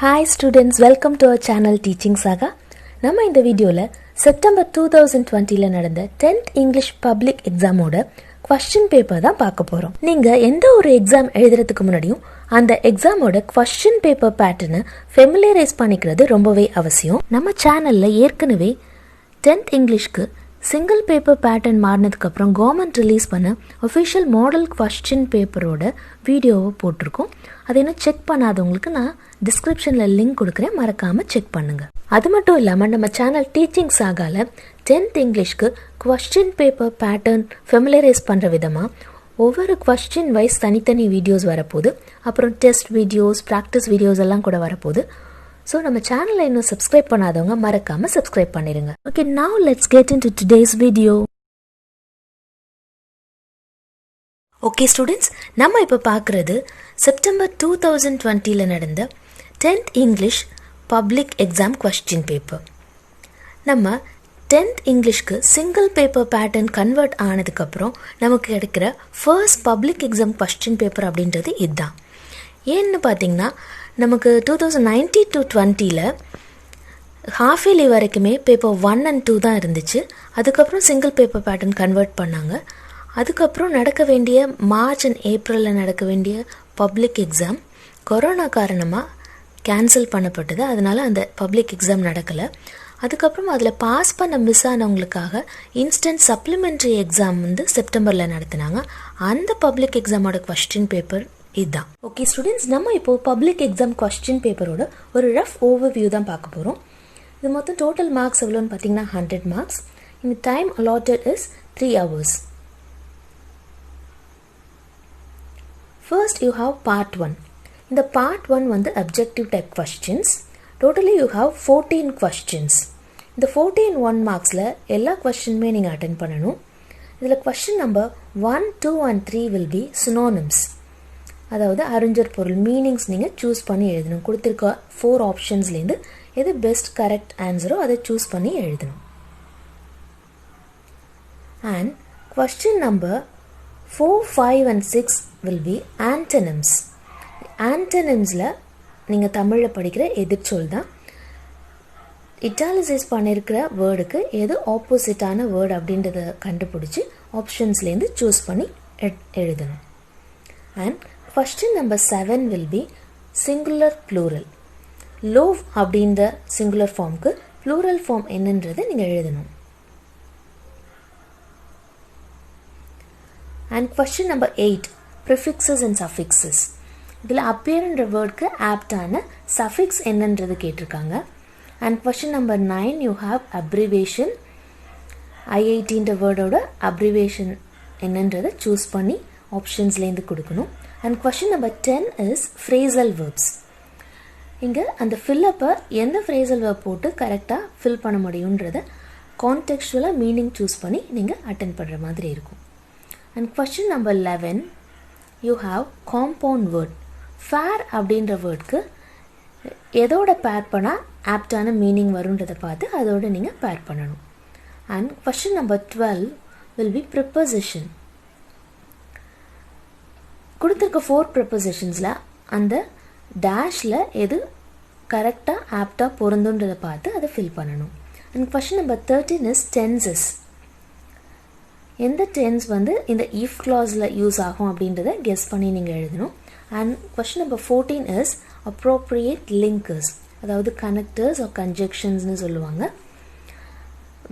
Hi students, welcome to our channel Teaching Saga. நம்ம இந்த வீடியோல செப்டம்பர் 2020ல நடந்த 10th English Public Exam ஓட question paper தான் பார்க்க போறோம். நீங்க எந்த ஒரு எக்ஸாம் எழுதுறதுக்கு முன்னாடியும் அந்த எக்ஸாமோட question paper pattern familiarize பண்ணிக்கிறது ரொம்பவே அவசியம். நம்ம சேனல்ல ஏற்கனவே 10th Englishக்கு சிங்கிள் பேப்பர் பேட்டர்ன் மாறினதுக்கு அப்புறம் கவர்மெண்ட் ரிலீஸ் பண்ண ஒஃபிஷியல் மாடல் கொஸ்டின் பேப்பரோட வீடியோவை போட்டிருக்கோம். அதை இன்னும் செக் பண்ணாதவங்களுக்கு நான் டிஸ்கிரிப்ஷனில் லிங்க் கொடுக்குறேன், மறக்காமல் செக் பண்ணுங்கள். அது மட்டும் இல்லாமல் நம்ம சேனல் டீச்சிங் சாகால 10th இங்கிலீஷ்க்கு கொஸ்டின் பேப்பர் பேட்டர்ன் ஃபெமிலரைஸ் பண்ணுற விதமாக ஒவ்வொரு கொஸ்டின் வைஸ் தனித்தனி வீடியோஸ் வரப்போகுது. அப்புறம் டெஸ்ட் வீடியோஸ், ப்ராக்டிஸ் வீடியோஸ் எல்லாம் கூட வரப்போகுது. ஸோ நம்ம சேனலை இன்னும் சப்ஸ்கிரைப் பண்ணாதவங்க மறக்காமல் சப்ஸ்கிரைப் பண்ணிடுங்க. Okay, now let's get into today's video. Okay students, நம்ம இப்போ பார்க்குறது செப்டம்பர் 2020ல் நடந்த 10th English public exam question paper. நம்ம 10th இங்கிலீஷ்க்கு சிங்கிள் பேப்பர் பேட்டர்ன் கன்வெர்ட் ஆனதுக்கப்புறம் நமக்கு கிடைக்கிற first public exam question paper அப்படின்றது இதுதான். ஏன்னு பார்த்தீங்கன்னா நமக்கு 2019-20ல் ஹாஃப் இயர்லி வரைக்குமே பேப்பர் 1 and 2 தான் இருந்துச்சு. அதுக்கப்புறம் சிங்கிள் பேப்பர் பேட்டர்ன் கன்வெர்ட் பண்ணாங்க. அதுக்கப்புறம் நடக்க வேண்டிய மார்ச் அண்ட் ஏப்ரலில் நடக்க வேண்டிய பப்ளிக் எக்ஸாம் கொரோனா காரணமாக கேன்சல் பண்ணப்பட்டது. அதனால் அந்த பப்ளிக் எக்ஸாம் நடக்கலை. அதுக்கப்புறம் அதில் பாஸ் பண்ண மிஸ் ஆனவங்களுக்காக இன்ஸ்டன்ட் சப்ளிமெண்ட்ரி எக்ஸாம் செப்டம்பரில் நடத்தினாங்க. அந்த பப்ளிக் எக்ஸாமோட கொஸ்டின் பேப்பர் இதுதான். ஓகே ஸ்டூடெண்ட்ஸ், நம்ம இப்போது பப்ளிக் எக்ஸாம் கொஸ்டின் பேப்பரோட ஒரு ரஃப் ஓவர்வியூ தான் பார்க்க போகிறோம். இது மொத்தம் டோட்டல் மார்க்ஸ் எவ்வளோன்னு பார்த்தீங்கன்னா 100 மார்க்ஸ். இந்த time allotted is 3 hours. First you have part 1. இந்த part 1 objective type questions. Totally you have 14 questions. இந்த 14 1 marksல எல்லா questionமே நீங்கள் அட்டென்ட் பண்ணணும். இதில் question number 1, 2 and 3 will be synonyms. அதாவது அறிஞர் பொருள் மீனிங்ஸ் நீங்கள் சூஸ் பண்ணி எழுதணும். கொடுத்துருக்க 4 ஆப்ஷன்ஸ்லேருந்து எது பெஸ்ட் கரெக்ட் ஆன்சரோ அதை சூஸ் பண்ணி எழுதணும். And question number 4, 5 and 6 will be antonyms. ஆன்டனிம்ஸில் நீங்கள் தமிழில் படிக்கிற எதிர்ச்சொல் தான். இட்டாலிசைஸ் பண்ணியிருக்கிற வேர்டுக்கு எது ஆப்போசிட்டான வேர்டு அப்படின்றத கண்டுபிடிச்சி ஆப்ஷன்ஸ்லேருந்து சூஸ் பண்ணி எழுதணும். And question number 7 will be singular plural. Loaf அப்படின்ற singular formக்கு plural form என்னன்றதை நீங்கள் எழுதணும். And question number 8 prefixes and suffixes. இதில் appearன்ற வேர்டுக்கு ஆப்டான suffix என்னன்றது கேட்டிருக்காங்க. And question number 9 you have abbreviation. IITன்ற வேர்டோட abbreviation என்னன்றதை சூஸ் பண்ணி ஆப்ஷன்ஸ்லேருந்து கொடுக்கணும். And question number 10 is phrasal verbs. இங்கே அந்த ஃபில்லப்பை எந்த phrasal verb போட்டு கரெக்டாக ஃபில் பண்ண முடியுன்றதை கான்டெக்ஸ்டுவலாக மீனிங் சூஸ் பண்ணி நீங்கள் அட்டென்ட் பண்ணுற மாதிரி இருக்கும். And question number 11 you have compound word. fair அப்படின்ற வேர்டுக்கு எதோட பேர் பண்ணால் ஆப்டான மீனிங் வருன்றதை பார்த்து அதோடு நீங்கள் பேர் பண்ணணும். And question number 12 will be preposition. கொடுத்துருக்க 4 ப்ரிப்போசிஷன்ஸில் அந்த டேஷில் எது கரெக்டாக ஆப்டாக பொருந்துன்றதை பார்த்து அதை ஃபில் பண்ணணும். And question number 13 is tenses. எந்த டென்ஸ் இந்த இஃப் கிளாஸில் யூஸ் ஆகும் அப்படின்றத கெஸ் பண்ணி நீங்கள் எழுதணும். And question number 14 is appropriate linkers. அதாவது கனெக்டர்ஸ் ஆர் கன்ஜெக்ஷன்ஸ்னு சொல்லுவாங்க.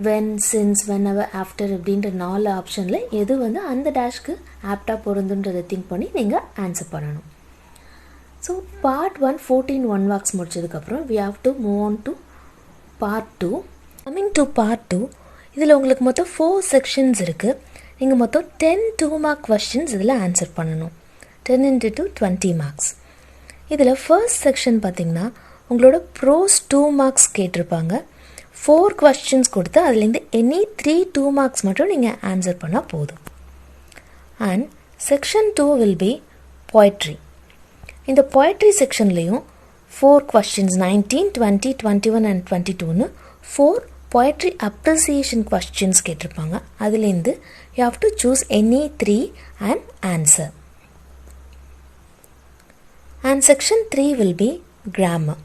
when, since, whenever, after அப்படின்ற 4 ஆப்ஷனில் எது அந்த டேஷ்க்கு ஆப்டாக பொருந்துன்றதை திங்க் பண்ணி நீங்கள் ஆன்சர் பண்ணணும். ஸோ பார்ட் 1 14 1 marks முடிச்சதுக்கப்புறம் we have to move on to part 2. coming to part 2, இதில் உங்களுக்கு மொத்தம் 4 செக்ஷன்ஸ் இருக்குது. நீங்கள் மொத்தம் 10 2 mark questions இதில் ஆன்சர் பண்ணணும். 10 into 2 20 marks. இதில் ஃபர்ஸ்ட் செக்ஷன் பார்த்திங்கன்னா உங்களோட ப்ரோஸ் 2 marks கேட்டிருப்பாங்க. 4 questions கொடுத்து அதுலேருந்து எனி 3 2 marks மட்டும் நீங்கள் ஆன்சர் பண்ணால் போதும். And section 2 will be poetry. இந்த poetry செக்ஷன்லேயும் 4 questions 19, 20, 21 and 22ன்னு 4 poetry appreciation questions கேட்டிருப்பாங்க. அதுலேருந்து you have to choose any 3 and answer. And section 3 will be grammar.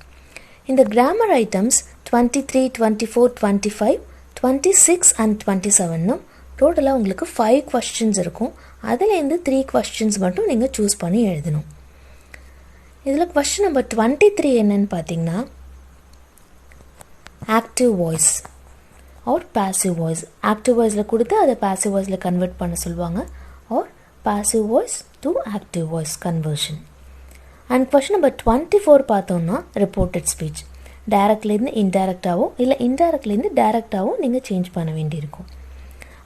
இந்த கிராமர் ஐட்டம்ஸ் 23, 24, 25, 26 and 27 டோட்டலாக உங்களுக்கு 5 questions இருக்கும். அதுலேருந்து 3 questions மட்டும் நீங்கள் சூஸ் பண்ணி எழுதணும். இதில் question number 23 என்னன்னு பார்த்தீங்கன்னா active voice or passive voice. Active வாய்ஸில் கொடுத்து அதை பாசிவ் வாய்ஸில் கன்வெர்ட் பண்ண சொல்லுவாங்க, or passive voice to active voice conversion. And question number 24 பார்த்தோம்னா ரிப்போர்ட்டட் ஸ்பீச். டைரக்ட்லேருந்து இன்டைரக்டாகவோ இல்லை இன்டைரக்ட்லேருந்து டைரக்டாகவோ நீங்கள் சேஞ்ச் பண்ண வேண்டியிருக்கும்.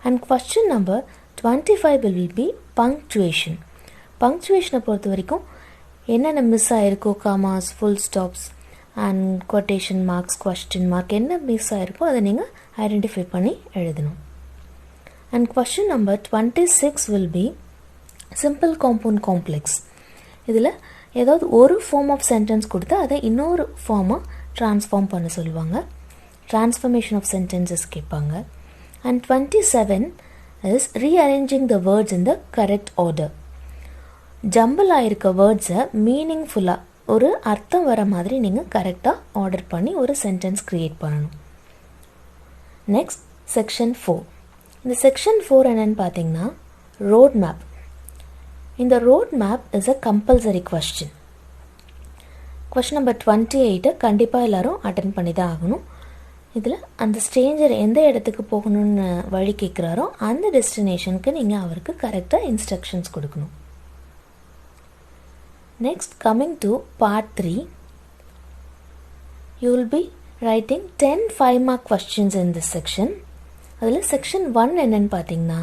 And question number 25 will be punctuation. பங்க்சுவேஷனை பொறுத்த வரைக்கும் என்னென்ன மிஸ் ஆகிருக்கோ, commas, full stops and quotation marks, question mark என்ன மிஸ் ஆகிருக்கோ அதை நீங்கள் ஐடென்டிஃபை பண்ணி எழுதணும். And question number 26 will be simple compound complex. இதில் ஏதாவது ஒரு ஃபார்ம் ஆஃப் சென்டென்ஸ் கொடுத்து அதை இன்னொரு ஃபார்மாக ட்ரான்ஸ்ஃபார்ம் பண்ண சொல்லுவாங்க. ட்ரான்ஸ்ஃபர்மேஷன் ஆஃப் சென்டென்சஸ் கேட்பாங்க. And 27 is rearranging the words in the correct order. Jumble ஆகிருக்க வேர்ட்ஸை மீனிங்ஃபுல்லாக ஒரு அர்த்தம் வர மாதிரி நீங்கள் கரெக்டாக ஆர்டர் பண்ணி ஒரு சென்டென்ஸ் க்ரியேட் பண்ணணும். Next section 4. இந்த செக்ஷன் 4 என்னென்னு பார்த்தீங்கன்னா ரோட் மேப். இந்த road map is a compulsory question. Question number 28 கண்டிப்பாக எல்லோரும் அட்டென்ட் பண்ணி தான் ஆகணும். இதில் அந்த ஸ்ட்ரேஞ்சர் எந்த இடத்துக்கு போகணும்னு வழி கேட்குறாரோ அந்த டெஸ்டினேஷனுக்கு நீங்கள் அவருக்கு கரெக்டாக இன்ஸ்ட்ரக்ஷன்ஸ் கொடுக்கணும். Next, coming to part 3, you will be writing 10 5-mark questions in this section. அதில் section 1 என்னன்னு பார்த்தீங்கன்னா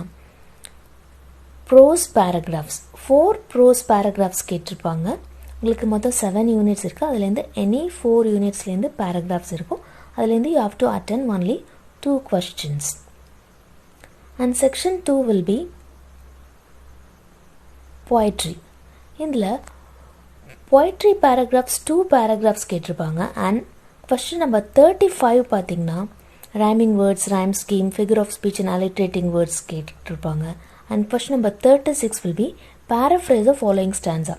prose paragraphs. 4 prose paragraphs கேட்டிருப்பாங்க. உங்களுக்கு மொத்தம் 7 units இருக்குது. அதுலேருந்து any 4 unitsலேருந்து paragraphs இருக்கும். அதுலேருந்து you have to attend only 2 questions. And section 2 will be poetry. இதில் poetry paragraphs 2 paragraphs கேட்டிருப்பாங்க. அண்ட் question number 35 பார்த்தீங்கன்னா rhyming words, rhyme scheme, figure of speech and alliterating words கேட்டிருப்பாங்க. And question number 36 will be paraphrase the following stanza.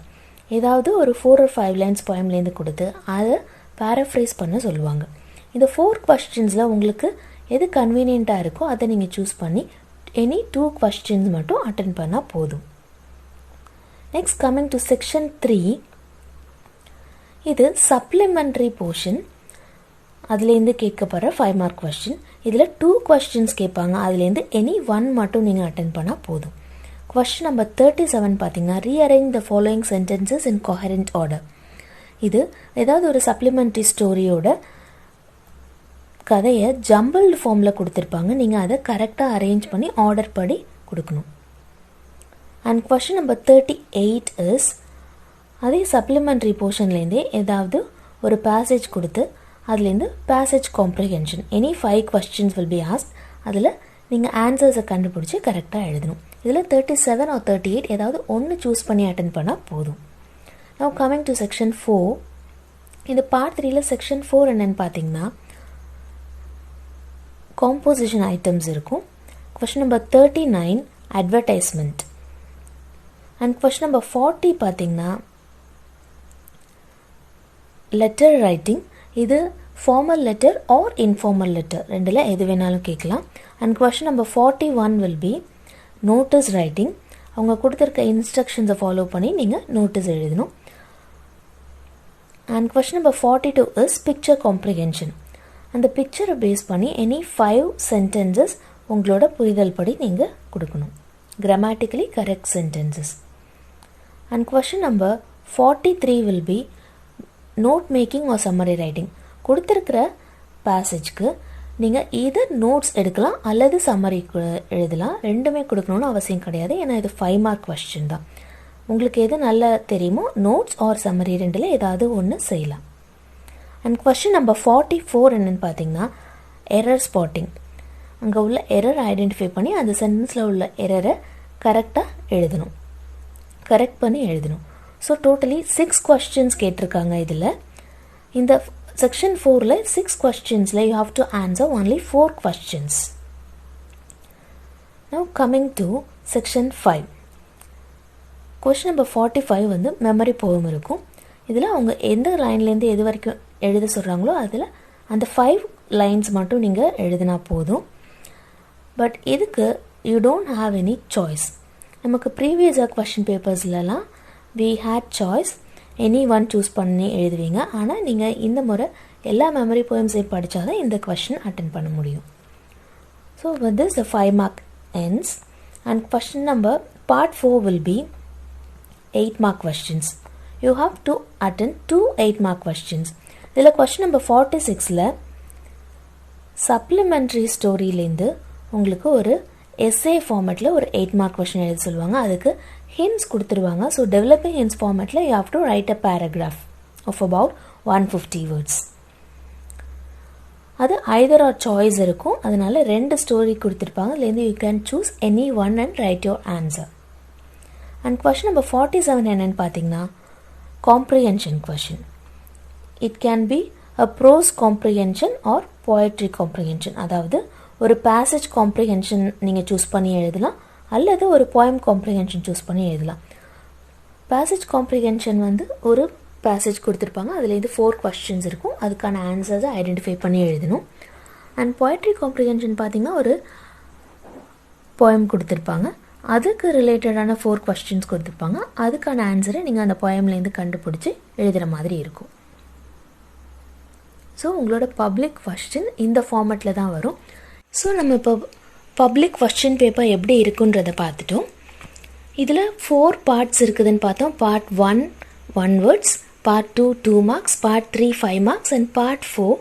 ஏதாவது ஒரு 4 or 5 lines poemலேருந்து கொடுத்து அதை paraphrase பண்ண சொல்லுவாங்க. இந்த 4 questionஸில் உங்களுக்கு எது கன்வீனியண்ட்டாக இருக்கோ அதை நீங்கள் சூஸ் பண்ணி எனி 2 questions மட்டும் அட்டென்ட் பண்ணால் போதும். நெக்ஸ்ட் கம்மிங் டு செக்ஷன் 3, இது சப்ளிமெண்ட்ரி போர்ஷன். அதுலேருந்து கேட்கப்படுற 5 mark கொஸ்டின். இதில் 2 questions கேட்பாங்க. அதுலேருந்து எனி 1 மட்டும் நீங்கள் அட்டென்ட் பண்ணால் போதும். கொஸ்டின் நம்பர் 37 பார்த்தீங்கன்னா rearrange the following sentences in coherent order. இது ஏதாவது ஒரு சப்ளிமெண்ட்ரி ஸ்டோரியோட கதையை ஜம்பிள்டு ஃபார்மில் கொடுத்துருப்பாங்க. நீங்கள் அதை கரெக்டாக அரேஞ்ச் பண்ணி ஆர்டர் படி கொடுக்கணும். அண்ட் கொஸ்டின் நம்பர் 38 இஸ் அதே சப்ளிமெண்ட்ரி போர்ஷன்லேருந்தே ஏதாவது ஒரு பேசேஜ் கொடுத்து அதுலேருந்து passage comprehension any 5 questions will be asked. அதில் நீங்கள் ஆன்சர்ஸை கண்டுபிடிச்சி கரெக்டாக எழுதணும். இதில் 37 or 38 ஏதாவது ஒன்று சூஸ் பண்ணி அட்டென்ட் பண்ணால் போதும். Now coming to section 4, இந்த பார்ட் 3ல செக்ஷன் 4 என்னன்னு பார்த்தீங்கன்னா காம்போசிஷன் ஐட்டம்ஸ் இருக்கும். Question number 39 advertisement. And question number 40 பார்த்தீங்கன்னா லெட்டர் ரைட்டிங். இது formal letter or informal letter ரெண்டில் எது வேணாலும் கேட்கலாம். And question number 41 will be notice writing. அவங்க கொடுத்துருக்க இன்ஸ்ட்ரக்ஷன்ஸை ஃபாலோ பண்ணி நீங்கள் நோட்டீஸ் எழுதணும். And question number 42 is picture comprehension. அந்த பிக்சரை பேஸ் பண்ணி எனி 5 sentences உங்களோட புரிதல் படி நீங்கள் கொடுக்கணும். Grammatically correct sentences. And question number 43 will be note making or summary writing. கொடுத்துருக்கிற பேசேஜ்க்கு நீங்கள் இதர் நோட்ஸ் எடுக்கலாம் அல்லது சம்மரி எழுதலாம். ரெண்டுமே கொடுக்கணும்னு அவசியம் கிடையாது. ஏன்னா இது 5 mark கொஸ்டின் தான். உங்களுக்கு எது நல்லா தெரியுமோ நோட்ஸ் ஆர் சம்மரி ரெண்டில் ஏதாவது ஒன்று செய்யலாம். அண்ட் கொஸ்டின் நம்பர் 44 என்னென்னு பார்த்தீங்கன்னா எரர் ஸ்பாட்டிங். அங்கே உள்ள எரர் ஐடென்டிஃபை பண்ணி அந்த சென்டென்ஸில் உள்ள எரரை கரெக்டாக எழுதணும், கரெக்ட் பண்ணி எழுதணும். ஸோ டோட்டலி 6 questions கேட்டிருக்காங்க. இதில் இந்த section 4ல் 6 questions you have to answer only 4 questions. Now coming to section 5. Question number 45 வந்து மெமரி போயம் இருக்கும். இதில் அவங்க எந்த லைன்லேருந்து எது வரைக்கும் எழுத சொல்கிறாங்களோ அதில் அந்த 5 லைன்ஸ் மட்டும் நீங்கள் எழுதினா போதும். பட் இதுக்கு you don't have any choice. நமக்கு ப்ரீவியஸாக கொஷின் பேப்பர்ஸ்லலாம் we had choice, any one choose பண்ணி எழுதுவீங்க. ஆனால் நீங்கள் இந்த முறை எல்லா மெமரி போயம்ஸையும் படித்தா தான் இந்த கொஷின் அட்டென்ட் பண்ண முடியும். So with this the 5 mark ends and question number part 4 will be 8 mark questions. You have to attend 2 8 mark questions. இதில் question number 46ல சப்ளிமெண்ட்ரி ஸ்டோரியிலேருந்து உங்களுக்கு ஒரு எஸ்ஏ ஃபார்மேட்டில் ஒரு 8 mark கொஷின் எழுத சொல்லுவாங்க. அதுக்கு ஹிண்ட்ஸ் கொடுத்துருவாங்க. ஸோ டெவலப்பிங் ஹிண்ட்ஸ் ஃபார்மேட்டில் you have to write a paragraph of about 150 words. அது ஐதர் ஆர் சாய்ஸ் இருக்கும். அதனால 2 ஸ்டோரி கொடுத்துருப்பாங்க. அதுலேருந்து you can choose any one and write your answer. And question number 47 என்னென்னு பார்த்தீங்கன்னா comprehension question. It can be a prose comprehension or poetry comprehension. அதாவது ஒரு passage comprehension நீங்கள் சூஸ் பண்ணி எழுதலாம், அல்லது ஒரு போயம் காம்ப்ரிஹென்ஷன் சூஸ் பண்ணி எழுதலாம். பேசேஜ் காம்ப்ரிஹென்ஷன் வந்து ஒரு பேசேஜ் கொடுத்துருப்பாங்க, அதுலேருந்து 4 questions இருக்கும். அதுக்கான ஆன்சர்ஸை ஐடென்டிஃபை பண்ணி எழுதணும். அண்ட் போயட்ரி காம்ப்ரிஹென்ஷன் பார்த்திங்கன்னா ஒரு போயம் கொடுத்துருப்பாங்க, அதுக்கு ரிலேட்டடான 4 questions கொடுத்துருப்பாங்க. அதுக்கான ஆன்சரை நீங்கள் அந்த போயம்லேருந்து கண்டுபிடிச்சி எழுதுகிற மாதிரி இருக்கும். ஸோ உங்களோட பப்ளிக் கொஸ்டின் இந்த ஃபார்மேட்டில் தான் வரும். ஸோ நம்ம இப்போ பப்ளிக் கொஸ்டின் பேப்பர் எப்படி இருக்குன்றதை பார்த்துட்டோம். இதில் 4 parts இருக்குதுன்னு பார்த்தோம். Part 1 1 words, part 2 2 marks, part 3 5 marks and part 4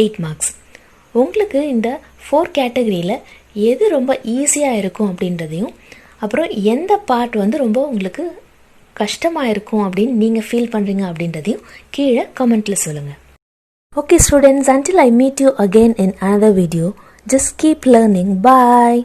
8 marks. உங்களுக்கு இந்த 4 கேட்டகரியில் எது ரொம்ப ஈஸியாக இருக்கும் அப்படின்றதையும், அப்புறம் எந்த பார்ட் வந்து ரொம்ப உங்களுக்கு கஷ்டமாக இருக்கும் அப்படின்னு நீங்கள் ஃபீல் பண்ணுறீங்க அப்படின்றதையும் கீழே கமெண்ட்டில் சொல்லுங்கள். Okay students, until I meet you again in another video, just keep learning. Bye.